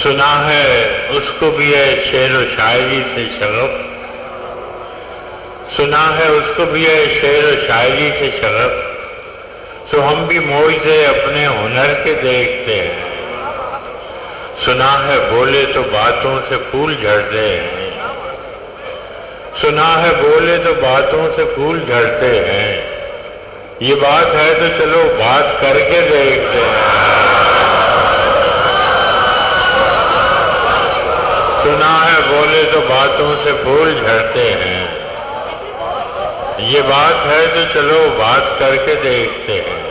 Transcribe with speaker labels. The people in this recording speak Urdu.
Speaker 1: سنا ہے اس کو بھی ہے شعر و شاعری سے شغف، سنا ہے اس کو بھی ہے شعر و شاعری سے شغف، سو ہم بھی معجزے اپنے ہنر کے دیکھتے ہیں۔ سنا ہے بولے تو باتوں سے پھول جھڑتے ہیں، سنا ہے بولے تو باتوں سے پھول جھڑتے ہیں، یہ بات ہے تو چلو بات کر کے دیکھتے ہیں۔ سنا ہے بولے تو باتوں سے پھول جھڑتے ہیں، یہ بات ہے تو چلو بات کر کے دیکھتے ہیں۔